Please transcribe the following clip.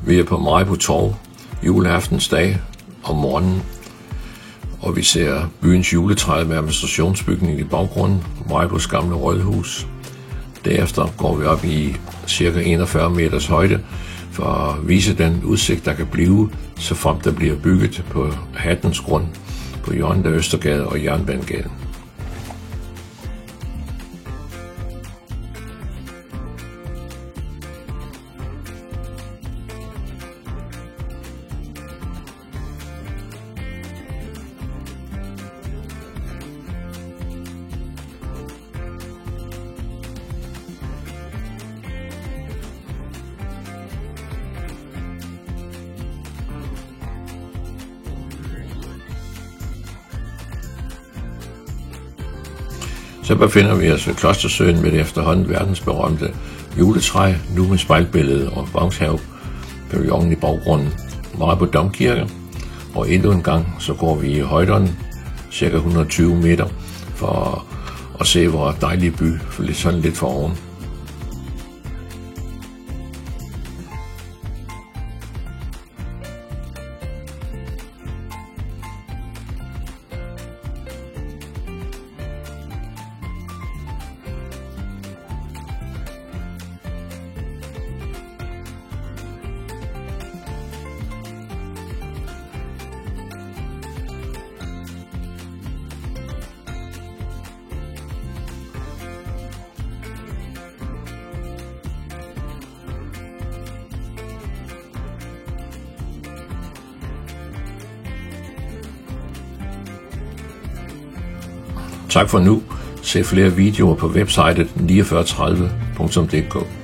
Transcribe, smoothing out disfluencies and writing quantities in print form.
Vi er på Maribo Torv juleaftensdag om morgenen, og vi ser byens juletræ med administrationsbygningen i baggrunden, Maribos gamle rådhus. Derefter går vi op i ca. 41 meters højde for at vise den udsigt, der kan blive, så frem der bliver bygget på Hattens grund på hjørnet af Østergade og Jernbanegade. Så befinder vi os ved Klostersøen med det efterhånden verdensberømte juletræ, nu med spejlbillede og Vangshav-pavillonen i baggrunden, Maribo Domkirke, og endnu en gang så går vi i højderne, ca. 120 meter, for at se vores dejlige by sådan lidt for oven. Tak for nu. Se flere videoer på websitet 4930.dk.